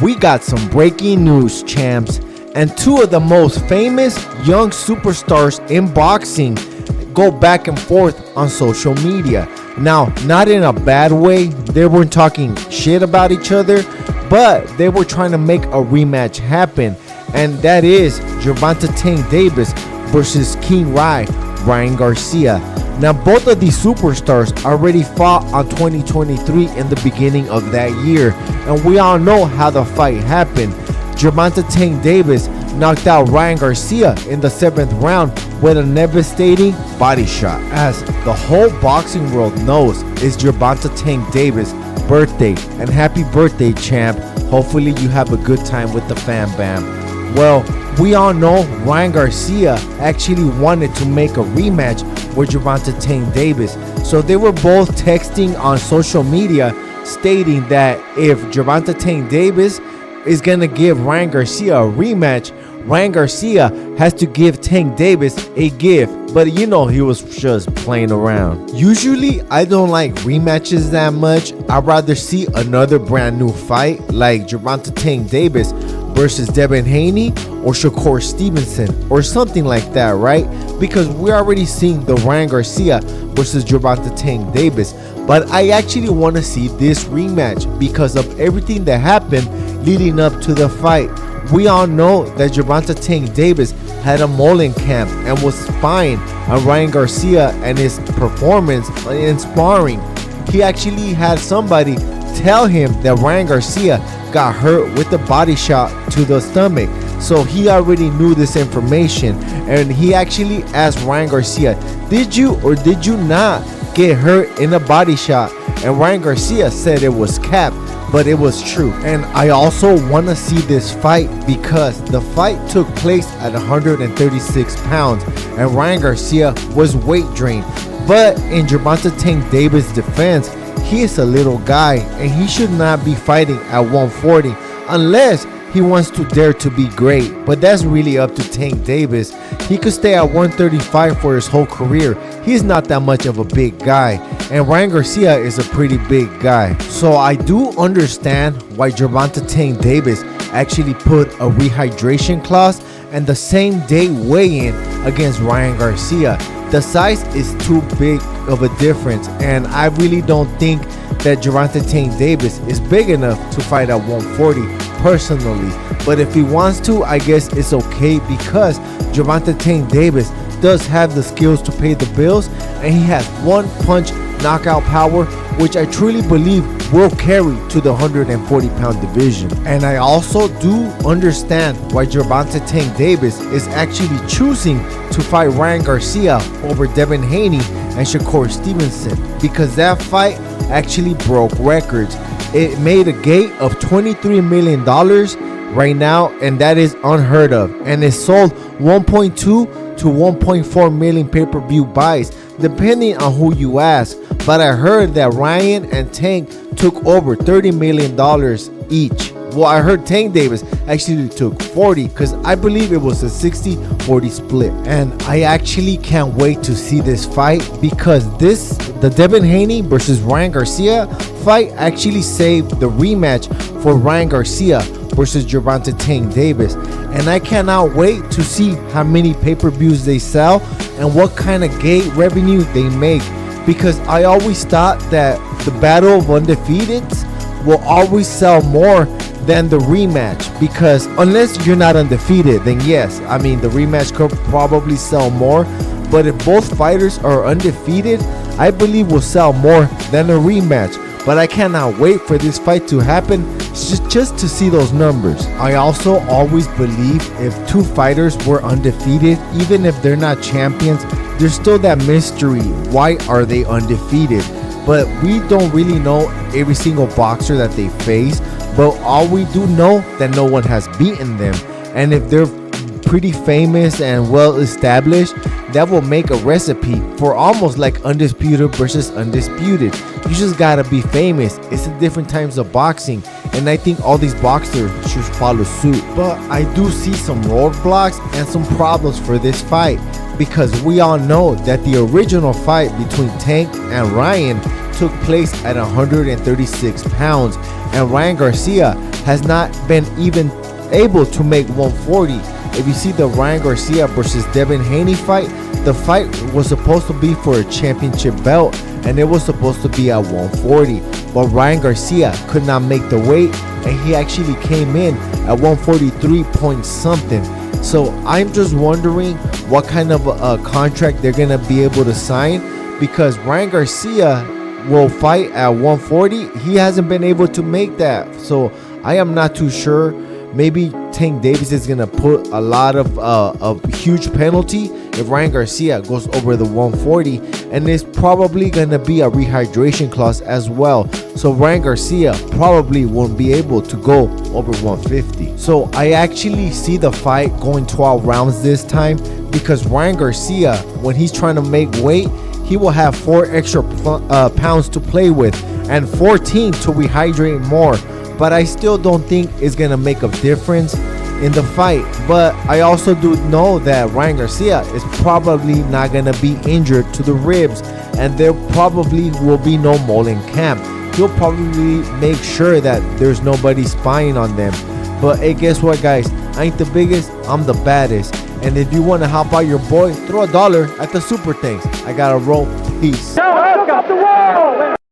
We got some breaking news, champs, and two of the most famous young superstars in boxing go back and forth on social media. Now, not in a bad way, they weren't talking shit about each other, but they were trying to make a rematch happen, and that is Gervonta Tank Davis versus King Ryan Garcia. Now, both of these superstars already fought on 2023 in the beginning of that year, and we all know how the fight happened. Gervonta Tank Davis knocked out Ryan Garcia in the 7th round with a devastating body shot. As the whole boxing world knows, it's Gervonta Tank Davis' birthday, and happy birthday, champ. Hopefully you have a good time with the fam bam. Well, we all know Ryan Garcia actually wanted to make a rematch with Gervonta Tank Davis, so they were both texting on social media stating that if Gervonta Tank Davis is gonna give Ryan Garcia a rematch, Ryan Garcia has to give Tank Davis a gift. But you know, he was just playing around. Usually I don't like rematches that much. I'd rather see another brand new fight like Gervonta Tank Davis versus Devin Haney or Shakur Stevenson or something like that, right? Because we're already seeing the Ryan Garcia versus Gervonta Tank Davis. But I actually want to see this rematch because of everything that happened leading up to the fight. We all know that Gervonta Tank Davis had a mole in camp and was spying on Ryan Garcia and his performance in sparring. He actually had somebody tell him that Ryan Garcia got hurt with a body shot to the stomach, so he already knew this information, and he actually asked Ryan Garcia, did you or did you not get hurt in a body shot? And Ryan Garcia said it was cap, but it was true. And I also want to see this fight because the fight took place at 136 pounds and Ryan Garcia was weight drained. But in Gervonta Tank Davis' defense, he is a little guy and he should not be fighting at 140 unless he wants to dare to be great. But that's really up to Tank Davis. He could stay at 135 for his whole career. He's not that much of a big guy, and Ryan Garcia is a pretty big guy. So I do understand why Gervonta Tank Davis actually put a rehydration clause and the same day weigh-in against Ryan Garcia. The size is too big of a difference, and I really don't think that Gervonta Tank Davis is big enough to fight at 140 personally. But if he wants to, I guess it's okay because Gervonta Tank Davis does have the skills to pay the bills, and he has one punch knockout power, which I truly believe will carry to the 140-pound division. And I also do understand why Gervonta Tank Davis is actually choosing to fight Ryan Garcia over Devin Haney and Shakur Stevenson, because that fight actually broke records. It made a gate of $23 million right now, and that is unheard of, and it sold 1.2 to 1.4 million pay-per-view buys depending on who you ask. But I heard that Ryan and Tank took over $30 million each. Well, I heard Tank Davis actually took 40 because I believe it was a 60-40 split. And I actually can't wait to see this fight because the Devin Haney versus Ryan Garcia fight actually saved the rematch for Ryan Garcia versus Gervonta Tank Davis. And I cannot wait to see how many pay-per-views they sell and what kind of gate revenue they make, because I always thought that the Battle of Undefeateds will always sell more than the rematch, because unless you're not undefeated, then yes, I mean the rematch could probably sell more, but if both fighters are undefeated, I believe will sell more than a rematch. But I cannot wait for this fight to happen just to see those numbers. I also always believe if two fighters were undefeated, even if they're not champions, there's still that mystery. Why are they undefeated? But we don't really know every single boxer that they face, but all we do know that no one has beaten them. And if they're pretty famous and well established, that will make a recipe for almost like undisputed versus undisputed. You just gotta be famous. It's the different times of boxing, and I think all these boxers should follow suit. But I do see some roadblocks and some problems for this fight, because we all know that the original fight between Tank and Ryan took place at 136 pounds, and Ryan Garcia has not been even able to make 140. If you see the Ryan Garcia versus Devin Haney fight, the fight was supposed to be for a championship belt, and it was supposed to be at 140, but Ryan Garcia could not make the weight, and he actually came in at 143 point something. So I'm just wondering what kind of a contract they're gonna be able to sign, because Ryan Garcia will fight at 140. He hasn't been able to make that, so I am not too sure. Maybe Tank Davis is gonna put a lot of a huge penalty if Ryan Garcia goes over the 140, and it's probably gonna be a rehydration clause as well. So Ryan Garcia probably won't be able to go over 150. So I actually see the fight going 12 rounds this time, because Ryan Garcia, when he's trying to make weight, he will have 4 extra pounds to play with and 14 to rehydrate more. But I still don't think it's gonna make a difference in the fight. But I also do know that Ryan Garcia is probably not gonna be injured to the ribs, and there probably will be no Mullen camp. He'll probably make sure that there's nobody spying on them. But hey, guess what, guys? I ain't the biggest, I'm the baddest. And if you want to help out your boy, throw $1 at the super thanks. I gotta roll. Peace.